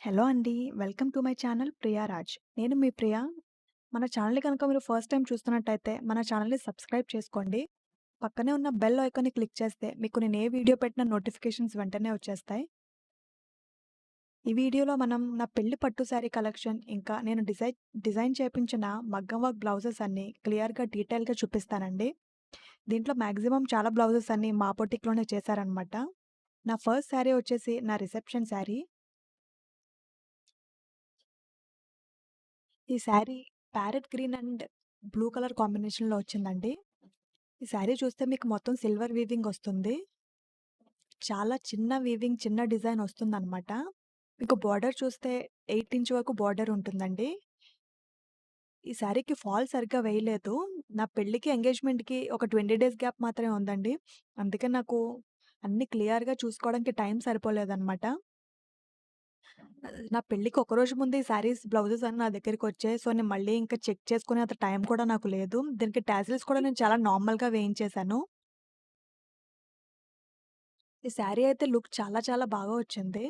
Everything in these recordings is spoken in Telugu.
హలో అండి. Welcome to my channel Priyaraj. నేను మీ ప్రియ. మన ఛానల్‌ని కనుక మీరు ఫస్ట్ టైమ్ చూస్తున్నట్టయితే మన ఛానల్‌ని సబ్స్క్రైబ్ చేసుకోండి. పక్కనే ఉన్న బెల్ ఐకాన్‌ని క్లిక్ చేస్తే మీకు నేను ఏ వీడియో పెట్టినా నోటిఫికేషన్స్ వెంటనే వచ్చేస్తాయి. ఈ వీడియోలో మనం నా పెళ్లి పట్టు శారీ కలెక్షన్, ఇంకా నేను డిజైన్ చేపించిన మగ్గం వర్క్ బ్లౌజెస్ అన్నీ క్లియర్‌గా, డీటెయిల్‌గా చూపిస్తానండి. దీంట్లో మాక్సిమం చాలా బ్లౌజెస్ అన్నీ మా బొటిక్‌లోనే చేశారనమాట. నా ఫస్ట్ శారీ వచ్చేసి నా రిసెప్షన్ శారీ. ఈ sari parrot green and blue colour కాంబినేషన్‌లో వచ్చిందండి. ఈ శారీ చూస్తే మీకు మొత్తం సిల్వర్ వీవింగ్ వస్తుంది. చాలా చిన్న వీవింగ్, చిన్న డిజైన్ వస్తుందనమాట. మీకు బోర్డర్ చూస్తే 8 ఇంచ్ వరకు బోర్డర్ ఉంటుందండి. ఈ శారీకి ఫాల్ సరిగ్గా వేయలేదు. నా పెళ్ళికి, ఎంగేజ్‌మెంట్‌కి ఒక 20 డేస్ గ్యాప్ మాత్రమే ఉందండి. అందుకే నాకు అన్నీ క్లియర్‌గా చూసుకోవడానికి టైం సరిపోలేదనమాట. నా పెళ్ళికి ఒకరోజు ముందే ఈ శారీస్, బ్లౌజెస్ అన్నీ నా దగ్గరికొచ్చాయి. సో, నేను మళ్ళీ ఇంకా చెక్ చేసుకునే అంత టైం కూడా నాకు లేదు. దీనికి టాజిల్స్ కూడా నేను చాలా నార్మల్‌గా వేయించేశాను. ఈ శారీ అయితే లుక్ చాలా చాలా బాగా వచ్చింది.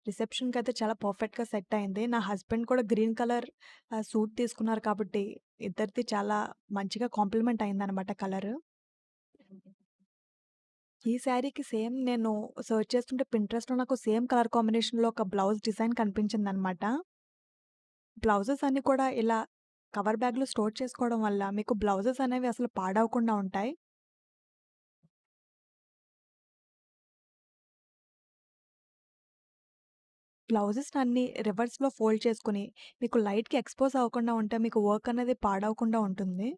రిసెప్షన్‌కయితే చాలా పర్ఫెక్ట్‌గా సెట్ అయింది. నా హస్బెండ్ కూడా గ్రీన్ కలర్ సూట్ తీసుకున్నారు కాబట్టి ఇద్దరిది చాలా మంచిగా కాంప్లిమెంట్ అయిందనమాట కలరు. ఈ శారీకి సేమ్ నేను సెర్చ్ చేస్తుంటే పింట్రెస్ట్‌లో నాకు సేమ్ కలర్ కాంబినేషన్‌లో ఒక బ్లౌజ్ డిజైన్ కనిపించిందనమాట. బ్లౌజెస్ అన్నీ కూడా ఇలా కవర్ బ్యాగ్‌లో స్టోర్ చేసుకోవడం వల్ల మీకు బ్లౌజెస్ అనేవి అసలు పాడవకుండా ఉంటాయి. బ్లౌజెస్‌ని అన్నీ రివర్స్‌లో ఫోల్డ్ చేసుకొని, మీకు లైట్‌కి ఎక్స్‌పోజ్ అవ్వకుండా ఉంటే మీకు వర్క్ అనేది పాడవకుండా ఉంటుంది.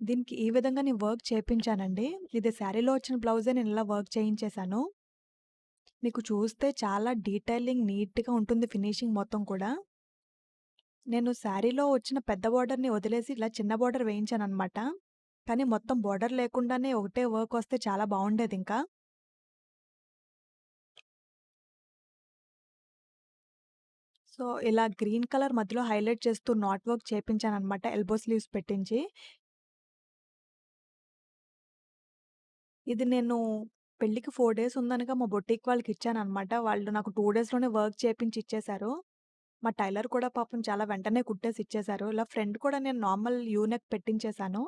దీనికి ఈ విధంగా నేను వర్క్ చేపించానండి. ఇది శారీలో వచ్చిన బ్లౌజే నేను ఇలా వర్క్ చేయించేశాను. మీకు చూస్తే చాలా డీటెయిలింగ్ నీట్‌గా ఉంటుంది ఫినిషింగ్ మొత్తం కూడా. నేను శారీలో వచ్చిన పెద్ద బోర్డర్‌ని వదిలేసి ఇలా చిన్న బోర్డర్ వేయించాననమాట. కానీ మొత్తం బోర్డర్ లేకుండానే ఒకటే వర్క్ వస్తే చాలా బావుండేదింకా. సో, ఇలా గ్రీన్ కలర్ మధ్యలో హైలైట్ చేస్తూ నాట్ వర్క్ చేపించాననమాట ఎల్బో స్లీవ్స్ పెట్టించి. ఇది నేను పెళ్ళికి 4 డేస్ ఉందనగా మా బొటిక్ వాళ్ళకిచ్చాననమాట. వాళ్ళు నాకు 2 డేస్‌లోనే వర్క్ చేపించి ఇచ్చేశారు. మా టైలర్ కూడా పాపం చాలా వెంటనే కుట్టేసి ఇచ్చేశారు. ఇలా ఫ్రంట్ కూడా నేను నార్మల్ యూ నెక్ పెట్టించేశాను.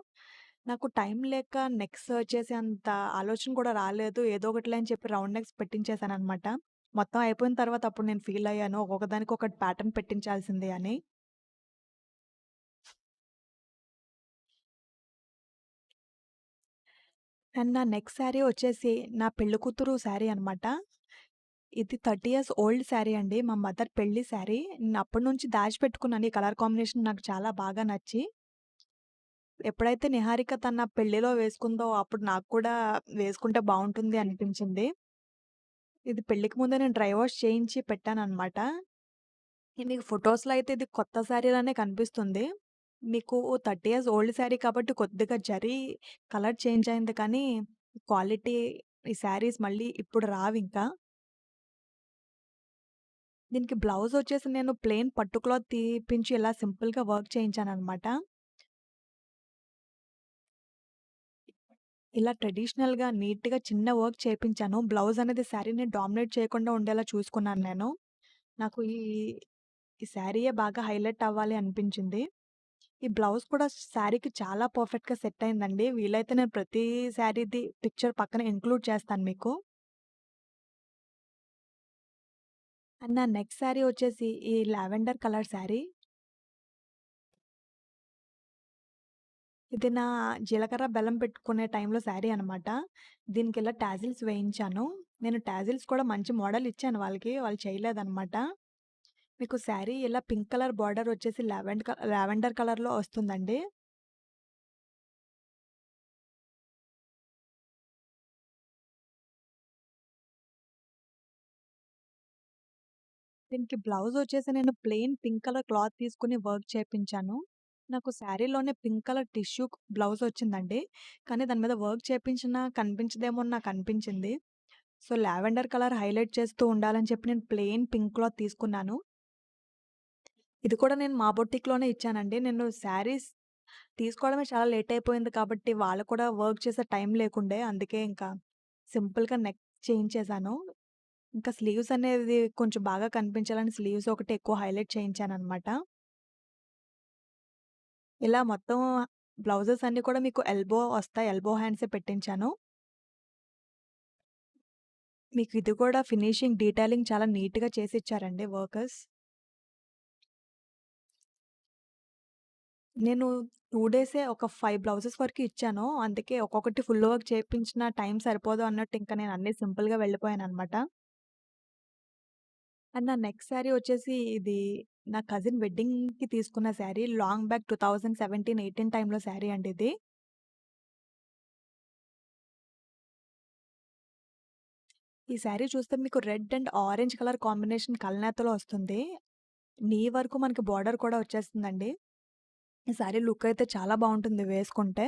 నాకు టైం లేక నెక్ సెర్చ్ చేసేంత ఆలోచన కూడా రాలేదు. ఏదో ఒకటిలే అని చెప్పి రౌండ్ నెక్స్ పెట్టించేశాననమాట. మొత్తం అయిపోయిన తర్వాత అప్పుడు నేను ఫీల్ అయ్యాను. ఒక్కొక్కదానికి ఒకటి ప్యాటర్న్ పెట్టించాల్సిందే అని. అండ్ నా నెక్స్ట్ శారీ వచ్చేసి నా పెళ్లి కూతురు శారీ అనమాట. ఇది 30 ఇయర్స్ ఓల్డ్ శారీ అండి. మా మదర్ పెళ్లి శారీ. నేను అప్పటి నుంచి దాచిపెట్టుకున్నాను. ఈ కలర్ కాంబినేషన్ నాకు చాలా బాగా నచ్చి. ఎప్పుడైతే నిహారిక తన పెళ్లిలో వేసుకుందో అప్పుడు నాకు కూడా వేసుకుంటే బావుంటుంది అనిపించింది. ఇది పెళ్ళికి ముందే నేను డ్రై వాష్ చేయించి పెట్టాననమాట. మీకు ఫోటోస్‌లో అయితే ఇది కొత్త శారీలానే కనిపిస్తుంది. మీకు 30 ఇయర్స్ ఓల్డ్ శారీ కాబట్టి కొద్దిగా కలర్ చేంజ్ అయింది కానీ, క్వాలిటీ ఈ శారీస్ మళ్ళీ ఇప్పుడు రావింకా. దీనికి బ్లౌజొచ్చేసి నేను ప్లెయిన్ పట్టు క్లాత్ తీపించి ఇలా సింపుల్‌గా వర్క్ చేయించాననమాట. ఇలా ట్రెడిషనల్‌గా నీట్‌గా చిన్న వర్క్ చేపించాను. బ్లౌజ్ అనేది శారీని డామినేట్ చేయకుండా ఉండేలా చూసుకున్నాను నేను. నాకు ఈ శారీయే బాగా హైలైట్ అవ్వాలి అనిపించింది. ఈ బ్లౌజ్ కూడా శారీకి చాలా పర్ఫెక్ట్‌గా సెట్ అయిందండి. వీలైతే నేను ప్రతి శారీది పిక్చర్ పక్కన ఇంక్లూడ్ చేస్తాను మీకు. అండ్ నా నెక్స్ట్ శారీ వచ్చేసి ఈ లావెండర్ కలర్ శారీ. ఇది నా జీలకర్ర, బెల్లం పెట్టుకునే టైంలో శారీ అనమాట. దీనికిలా టాజిల్స్ వేయించాను. నేను టాజిల్స్ కూడా మంచి మోడల్ ఇచ్చాను వాళ్ళకి. వాళ్ళు చేయలేదనమాట. మీకు శారీ ఇలా పింక్ కలర్ బార్డర్ వచ్చేసి లావెండర్ కలర్‌లో వస్తుందండి. దీనికి బ్లౌజ్ వచ్చేసి నేను ప్లెయిన్ పింక్ కలర్ క్లాత్ తీసుకొని వర్క్ చేపించాను. నాకు శారీలోనే పింక్ కలర్ టిష్యూ బ్లౌజ్ వచ్చిందండి. కానీ దాని మీద వర్క్ చేపించినా కనిపించదేమో అని నాకనిపించింది. సో, లావెండర్ కలర్ హైలైట్ చేస్తూ ఉండాలని చెప్పి నేను ప్లెయిన్ పింక్ క్లాత్ తీసుకున్నాను. ఇది కూడా నేను మా బొటిక్‌లోనే ఇచ్చానండి. నేను శారీస్ తీసుకోవడమే చాలా లేట్ అయిపోయింది కాబట్టి, వాళ్ళకి కూడా వర్క్ చేసే టైం లేకుండే. అందుకే ఇంకా సింపుల్‌గా నెక్ చేయించేశాను. ఇంకా స్లీవ్స్ అనేది కొంచెం బాగా కనిపించాలని స్లీవ్స్ ఒకటి ఎక్కువ హైలైట్ చేయించాననమాట. ఇలా మొత్తం బ్లౌజెస్ అన్నీ కూడా మీకు ఎల్బో వస్తాయి. ఎల్బో హ్యాండ్సే పెట్టించాను. మీకు ఇది కూడా ఫినిషింగ్, డీటెయిలింగ్ చాలా నీట్‌గా చేసిచ్చారండి వర్కర్స్. నేను 2 డేసే ఒక 5 బ్లౌజెస్ వరకు ఇచ్చాను. అందుకే ఒక్కొక్కటి ఫుల్ వర్క్ చేపించిన టైం సరిపోదు అన్నట్టు ఇంకా నేను అన్నీ సింపుల్‌గా వెళ్ళిపోయాననమాట. అండ్ నా నెక్స్ట్ శారీ వచ్చేసి ఇది నా కజిన్ వెడ్డింగ్‌కి తీసుకున్న శారీ. లాంగ్ బ్యాక్ 2017, 18 టైమ్‌లో శారీ అండి ఇది. ఈ శారీ చూస్తే మీకు red and orange colour combination కలనేతలో వస్తుంది. నీ వరకు మనకి బోర్డర్ కూడా వచ్చేస్తుందండి. ఈ శారీ లుక్ అయితే చాలా బావుంటుంది వేసుకుంటే.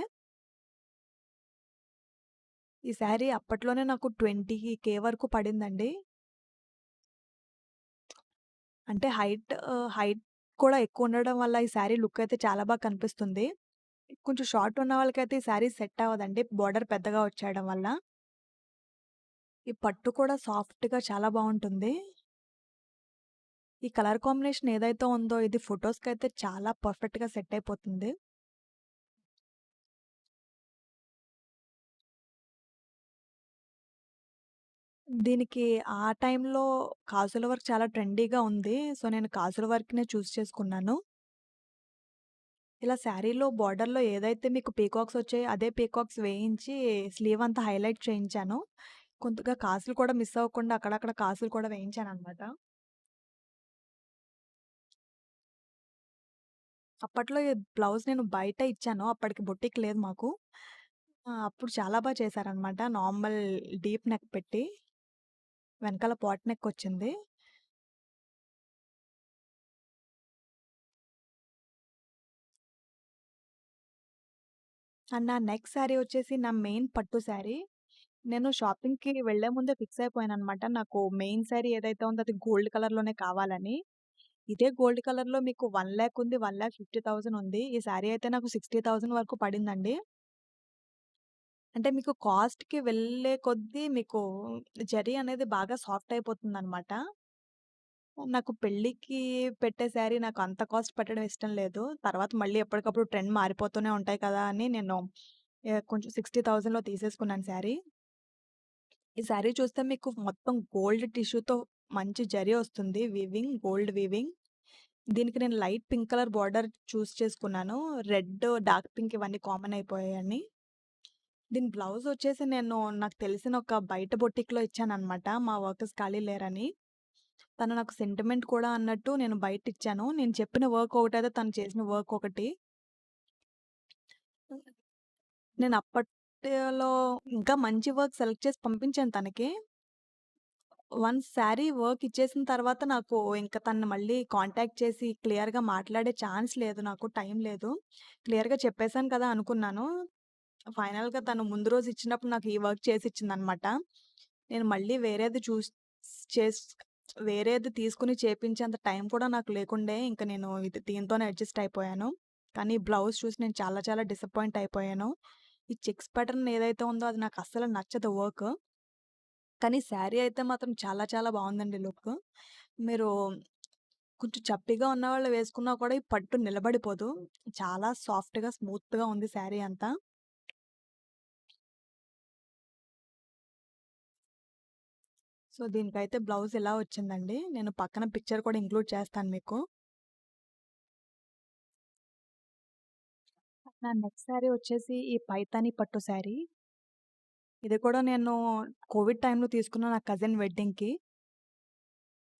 ఈ శారీ అప్పట్లోనే నాకు 20,000 వరకు పడిందండి. అంటే హైట్ కూడా ఎక్కువుండడం వల్ల ఈ శారీ లుక్ అయితే చాలా బాగా కనిపిస్తుంది. కొంచెం షార్ట్ ఉన్న వాళ్ళకైతే ఈ శారీ సెట్ అవ్వదండి. బోర్డర్ పెద్దగా వచ్చేయడం వల్ల. ఈ పట్టు కూడా సాఫ్ట్‌గా చాలా బావుంటుంది. ఈ కలర్ కాంబినేషన్ ఏదైతే ఉందో ఇది ఫోటోస్‌కైతే చాలా పర్ఫెక్ట్‌గా సెట్ అయిపోతుంది. దీనికి ఆ టైంలో కాసుల వర్క్ చాలా ట్రెండీగా ఉంది. సో, నేను కాసుల వర్క్‌నే చేసుకున్నాను. ఇలా శారీలో బోర్డర్‌లో ఏదైతే మీకు పీకాక్స్ వచ్చాయో అదే పీకాక్స్ వేయించి స్లీవ్ అంతా హైలైట్ చేయించాను. కొంతగా కాసులు కూడా మిస్ అవ్వకుండా అక్కడక్కడ కాసులు కూడా వేయించాననమాట. అప్పట్లో ఈ బ్లౌజ్ నేను బయట ఇచ్చాను. అప్పటికి బొటిక్ లేదు మాకు. అప్పుడు చాలా చేశారనమాట. నార్మల్ డీప్ నెక్ పెట్టి వెనకాల పాట్ నెక్ వచ్చింది. అండ్ నా నెక్స్ట్ శారీ వచ్చేసి నా మెయిన్ పట్టు శారీ. నేను షాపింగ్‌కి వెళ్ళే ముందే ఫిక్స్ అయిపోయాననమాట. నాకు మెయిన్ శారీ ఏదైతే ఉందో అది గోల్డ్ కలర్‌లోనే కావాలని. ఇదే గోల్డ్ కలర్‌లో మీకు 1,00,000 ఉంది. 1,50,000 ఉంది. ఈ శారీ అయితే నాకు 60,000 వరకు పడిందండి. అంటే మీకు కాస్ట్‌కి వెళ్ళే కొద్దీ మీకు జరీ అనేది బాగా సాఫ్ట్ అయిపోతుందనమాట. నాకు పెళ్ళికి పెట్టే శారీ నాకు అంత కాస్ట్ పెట్టడం ఇష్టం లేదు. తర్వాత మళ్ళీ ఎప్పటికప్పుడు ట్రెండ్ మారిపోతూనే ఉంటాయి కదా! అని నేను కొంచెం 60,000లో తీసేసుకున్నాను శారీ. ఈ శారీ చూస్తే మీకు మొత్తం గోల్డ్ టిష్యూతో మంచి జరీ వస్తుంది. Gold weaving. దీనికి నేను లైట్ పింక్ కలర్ బోర్డర్ చేసుకున్నాను. రెడ్, డార్క్ పింక్ ఇవన్నీ కామన్ అయిపోయాయని. దీని బ్లౌజ్ వచ్చేసి నేను నాకు తెలిసిన ఒక బయట బొటిక్‌లో ఇచ్చాననమాట. మా వర్కర్స్ ఖాళీ లేరని. తను నాకు సెంటిమెంట్ కూడా అన్నట్టు నేను బయటిచ్చాను. నేను చెప్పిన వర్క్ ఒకటైతే తను చేసిన వర్క్ ఒకటి. నేను అప్పట్లో ఇంకా మంచి వర్క్ సెలెక్ట్ చేసి పంపించాను తనకి. వన్స్ శారీ వర్క్ ఇచ్చేసిన తర్వాత నాకు ఇంక తనని మళ్ళీ కాంటాక్ట్ చేసి క్లియర్‌గా మాట్లాడే ఛాన్స్ లేదు నాకు. టైం లేదు. క్లియర్‌గా చెప్పేసాను కదా అనుకున్నాను. ఫైనల్‌గా తను ముందు రోజు ఇచ్చినప్పుడు నాకు ఈ వర్క్ చేసిచ్చిందనమాట. నేను మళ్ళీ చేస్ వేరేది తీసుకొని చేపించేంత టైం కూడా నాకు లేకుండే ఇంక నేను దీంతోనే అడ్జస్ట్ అయిపోయాను. కానీ బ్లౌజ్ చూసి నేను చాలా డిసప్పాయింట్ అయిపోయాను. ఈ చెక్స్ ప్యాటర్న్ ఏదైతే ఉందో అది నాకు అస్సలు నచ్చదు వర్క్. కానీ శారీ అయితే మాత్రం చాలా బావుందండి లుక్. మీరు కొంచెం చప్పిగా ఉన్నవాళ్ళు వేసుకున్నా కూడా ఈ పట్టు నిలబడిపోదు. చాలా సాఫ్ట్‌గా, స్మూత్‌గా ఉంది శారీ అంతా. సో, దీనికైతే బ్లౌజ్ ఇలా వచ్చిందండి. నేను పక్కన పిక్చర్ కూడా ఇంక్లూడ్ చేస్తాను మీకు. నా నెక్స్ట్ శారీ వచ్చేసి ఈ పైతాని పట్టు శారీ. ఇది కూడా నేను కోవిడ్ టైమ్‌లో తీసుకున్న నా కజిన్ వెడ్డింగ్‌కి.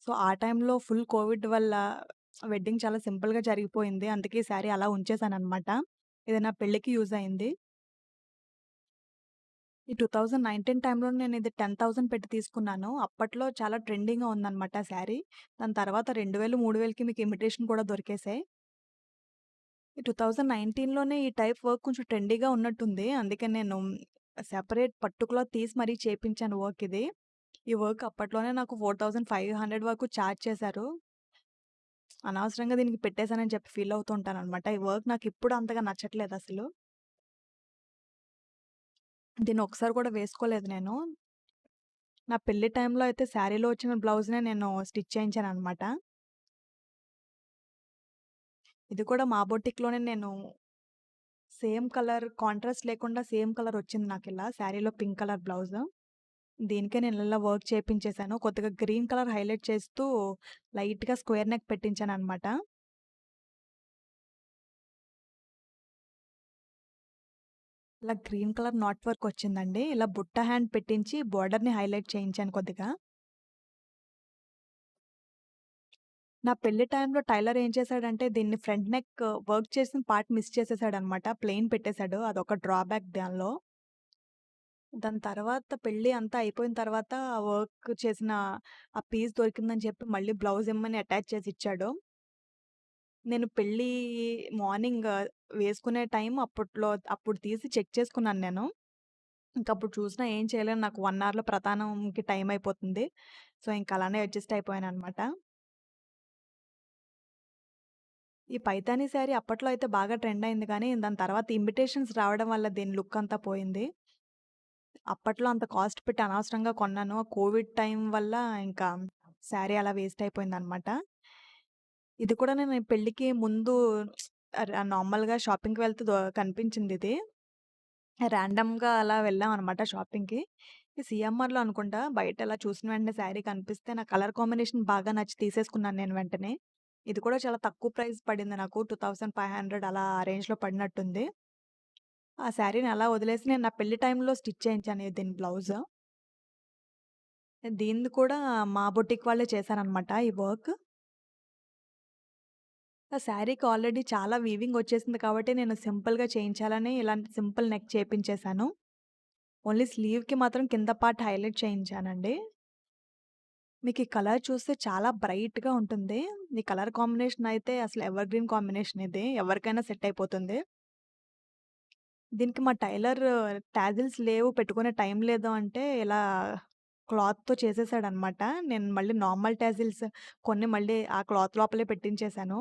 సో, ఆ టైంలో ఫుల్ కోవిడ్ వల్ల వెడ్డింగ్ చాలా సింపుల్‌గా జరిగిపోయింది. అందుకే ఈ శారీ అలా ఉంచేసాననమాట. ఇది నా పెళ్ళికి యూజ్ అయింది. ఈ 2019 టైమ్‌లో నేనిది 10,000 పెట్టి తీసుకున్నాను. అప్పట్లో చాలా ట్రెండింగ్‌గా ఉందనమాట శారీ. దాని తర్వాత 2000, 3000కి మీకు ఇమిటేషన్ కూడా దొరికేసాయి. ఈ 2019లోనే ఈ టైప్ వర్క్ కొంచెం ట్రెండీగా ఉన్నట్టుంది. అందుకే నేను సెపరేట్ పర్టిక్యులర్ తీసి మరీ చేపించాను వర్క్ ఇది. ఈ వర్క్ అప్పట్లోనే నాకు 4,500 వరకు చార్జ్ చేశారు. అనవసరంగా దీనికి పెట్టేసానని చెప్పి ఫీల్ అవుతూ ఉంటాననమాట. ఈ వర్క్ నాకిప్పుడు అంతగా నచ్చట్లేదసలు. దీన్ని ఒకసారి కూడా వేసుకోలేదు నేను. నా పెళ్లి టైంలో అయితే శారీలో వచ్చిన బ్లౌజ్‌నే నేను స్టిచ్ చేయించాననమాట. ఇది కూడా మా బొటిక్‌లోనే నేను సేమ్ కలర్ కాంట్రాస్ట్ లేకుండా సేమ్ కలర్ వచ్చింది నాకిలా శారీలో పింక్ కలర్ బ్లౌజు. దీనికే నేను ఇలా వర్క్ చేపించేసాను. కొద్దిగా గ్రీన్ కలర్ హైలైట్ చేస్తూ లైట్‌గా స్క్వేర్ నెక్ పెట్టించాననమాట. ఇలా గ్రీన్ కలర్ నాట్ వర్క్ వచ్చిందండి. ఇలా బుట్ట హ్యాండ్ పెట్టించి బోర్డర్‌ని హైలైట్ చేయించాను కొద్దిగా. నా పెళ్లి టైంలో టైలర్ ఏం చేశాడంటే దీన్ని ఫ్రంట్ నెక్ వర్క్ చేసిన పార్ట్ మిస్ చేసేసాడనమాట. ప్లెయిన్ పెట్టేసాడు. అదొక డ్రాబ్యాక్ దానిలో. దాని తర్వాత పెళ్లి అంతా అయిపోయిన తర్వాత ఆ వర్క్ చేసిన ఆ పీస్ దొరికిందని చెప్పి మళ్ళీ బ్లౌజ్ ఇమ్మని అటాచ్ చేసి ఇచ్చాడు. నేను పెళ్లి మార్నింగ్ వేసుకునే టైం అప్పుడు తీసి చెక్ చేసుకున్నాను నేను. ఇంకప్పుడు చూసినా ఏం చేయలేను. నాకు 1 అవర్‌లో ప్రధానంకి టైం అయిపోతుంది. సో, ఇంక అలానే అడ్జస్ట్ అయిపోయాననమాట. ఈ పైతాని శారీ అప్పట్లో అయితే బాగా ట్రెండ్ అయింది కానీ, దాని తర్వాత ఇమిటేషన్స్ రావడం వల్ల దీని లుక్ అంతా పోయింది. అప్పట్లో అంత కాస్ట్ పెట్టి అనవసరంగా కొన్నాను. కోవిడ్ టైం వల్ల ఇంకా శారీ అలా వేస్ట్ అయిపోయిందనమాట. ఇది కూడా నేను ఈ పెళ్ళికి ముందు నార్మల్‌గా షాపింగ్‌కి వెళ్తే కనిపించిందిది. ర్యాండమ్‌గా అలా వెళ్ళామనమాట షాపింగ్‌కి. ఈ సీఎంఆర్‌లో అనుకుంటా బయట అలా చూసిన వెంటనే శారీ కనిపిస్తే నా కలర్ కాంబినేషన్ బాగా నచ్చి తీసేసుకున్నాను నేను వెంటనే. ఇది కూడా చాలా తక్కువ ప్రైస్ పడింది నాకు. 2500 అలా ఆ రేంజ్‌లో పడినట్టుంది. ఆ శారీని అలా వదిలేసి నేను నా పెళ్లి టైంలో స్టిచ్ చేయించాను దీని బ్లౌజు. దీనిది కూడా మా బొటిక్ వాళ్ళే చేశారనమాట ఈ వర్క్. ఆ శారీకి ఆల్రెడీ చాలా వీవింగ్ వచ్చేసింది కాబట్టి నేను సింపుల్‌గా చేయించాలని ఇలాంటి సింపుల్ నెక్ చేపించేసాను. ఓన్లీ స్లీవ్‌కి మాత్రం కింద పార్ట్ హైలైట్ చేయించానండి. మీకు ఈ కలర్ చూస్తే చాలా బ్రైట్‌గా ఉంటుంది. ఈ కలర్ కాంబినేషన్ అయితే అసలు ఎవర్ గ్రీన్ కాంబినేషన్ ఇది. ఎవరికైనా సెట్ అయిపోతుంది. దీనికి మా టైలర్ టాజిల్స్ లేవు, పెట్టుకునే టైం లేదు అంటే ఇలా క్లాత్‌తో చేసేసాడనమాట. నేను మళ్ళీ నార్మల్ టాజిల్స్ కొన్ని మళ్ళీ ఆ క్లాత్ లోపలే పెట్టించేసాను.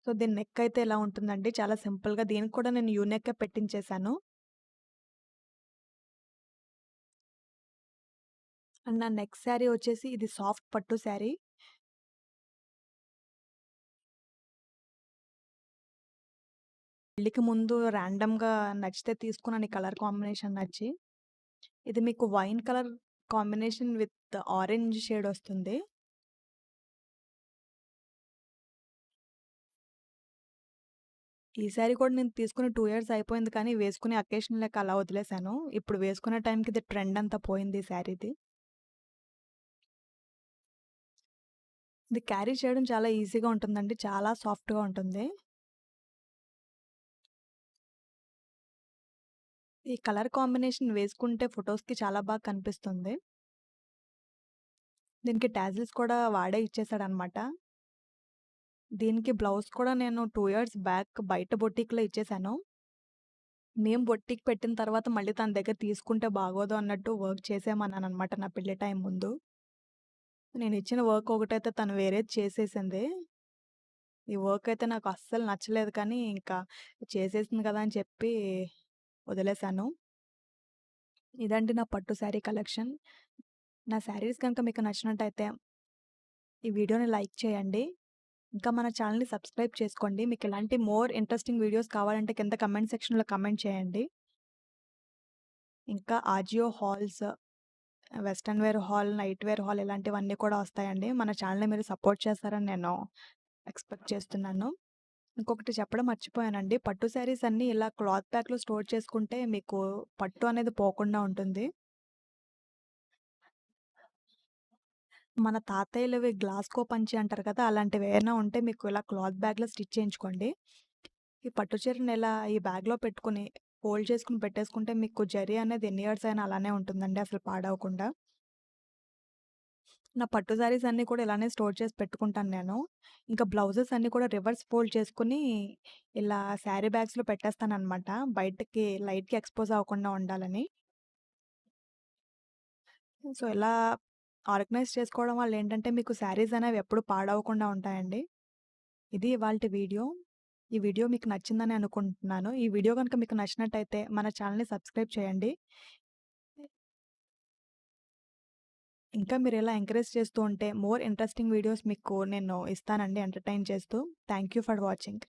సో, దీని నెక్ అయితే ఇలా ఉంటుందండి. చాలా సింపుల్‌గా దీనికి కూడా నేను యూ నెక్కే పెట్టించేసాను. అండ్ నా నెక్స్ట్ శారీ వచ్చేసి ఇది సాఫ్ట్ పట్టు శారీ. పెళ్ళికి ముందు ర్యాండమ్‌గా నచ్చితే తీసుకున్నాను ఈ కలర్ కాంబినేషన్ నచ్చి. ఇది మీకు wine colour combination with orange shade వస్తుంది. ఈ శారీ కూడా నేను తీసుకొని 2 ఇయర్స్ అయిపోయింది కానీ వేసుకునే అకేషన్ లెక్క అలా వదిలేసాను. ఇప్పుడు వేసుకునే టైంకి ఇది ట్రెండ్ అంతా పోయింది ఈ శారీది. ఇది క్యారీ చేయడం చాలా ఈజీగా ఉంటుందండి. చాలా సాఫ్ట్‌గా ఉంటుంది. ఈ కలర్ కాంబినేషన్ వేసుకుంటే ఫోటోస్‌కి చాలా బాగా కనిపిస్తుంది. దీనికి టాజిల్స్ కూడా వాడే ఇచ్చేసాడనమాట. దీనికి బ్లౌజ్ కూడా నేను 2 ఇయర్స్ బ్యాక్ బయట బొటిక్‌లో ఇచ్చేసాను. మేము బొటిక్ పెట్టిన తర్వాత మళ్ళీ తన దగ్గర తీసుకుంటే బాగోదు అన్నట్టు వర్క్ చేసేయమన్నాననమాట నా పెళ్లి టైం ముందు. నేనిచ్చిన వర్క్ ఒకటైతే తను వేరేది చేసేసింది. ఈ వర్క్ అయితే నాకు అస్సలు నచ్చలేదు కానీ, ఇంకా చేసేసింది కదా అని చెప్పి వదిలేసాను. ఇదండి నా పట్టు శారీ కలెక్షన్. నా శారీస్ గనుక మీకు నచ్చినట్టయితే ఈ వీడియోని లైక్ చేయండి. ఇంకా మన ఛానెల్‌ని సబ్స్క్రైబ్ చేసుకోండి. మీకిలాంటి మోర్ ఇంట్రెస్టింగ్ వీడియోస్ కావాలంటే కింద కమెంట్ సెక్షన్‌లో కమెంట్ చేయండి. ఇంకా Ajio halls, western wear hall, night wear hall ఇలాంటివన్నీ కూడా వస్తాయండి. మన ఛానెల్‌ని మీరు సపోర్ట్ చేస్తారని నేను ఎక్స్‌పెక్ట్ చేస్తున్నాను. ఇంకొకటి చెప్పడం మర్చిపోయానండి. పట్టు శారీస్ అన్నీ ఇలా క్లాత్ బ్యాగ్‌లో స్టోర్ చేసుకుంటే మీకు పట్టు అనేది పోకుండా ఉంటుంది. మన తాతయ్యలవి గ్లాస్‌కో పంచి అంటారు కదా! అలాంటివి ఏమైనా ఉంటే మీకు ఇలా క్లాత్ బ్యాగ్‌లో స్టిచ్ చేయించుకోండి. ఈ పట్టు చీరని ఇలా ఈ బ్యాగ్‌లో పెట్టుకొని ఫోల్డ్ చేసుకొని పెట్టేసుకుంటే మీకు జరీ అనేది ఎన్ని ఇయర్స్ అయినా అలానే ఉంటుందండి అసలు పాడవకుండా. నా పట్టు శారీస్ అన్నీ కూడా ఇలానే స్టోర్ చేసి పెట్టుకుంటాను నేను. ఇంకా బ్లౌజెస్ అన్నీ కూడా రివర్స్ ఫోల్డ్ చేసుకొని ఇలా శారీ బ్యాగ్స్‌లో పెట్టేస్తాననమాట. బయటకి లైట్‌కి ఎక్స్‌పోజ్ అవ్వకుండా ఉండాలని. సో, ఇలా ఆర్గనైజ్ చేసుకోవడం వల్ల ఏంటంటే మీకు శారీస్ అనేవి ఎప్పుడు పాడవకుండా ఉంటాయండి. ఇది ఇవాల్టి వీడియో. ఈ వీడియో మీకు నచ్చిందని అనుకుంటున్నాను. ఈ వీడియో గనుక మీకు నచ్చినట్టయితే మన ఛానెల్‌ని సబ్స్క్రైబ్ చేయండి. ఇంకా మీరిలా ఎంకరేజ్ చేస్తూ ఉంటే మోర్ ఇంట్రెస్టింగ్ వీడియోస్ మీకు నేను ఇస్తానండి ఎంటర్‌టైన్ చేస్తూ. Thank you for watching.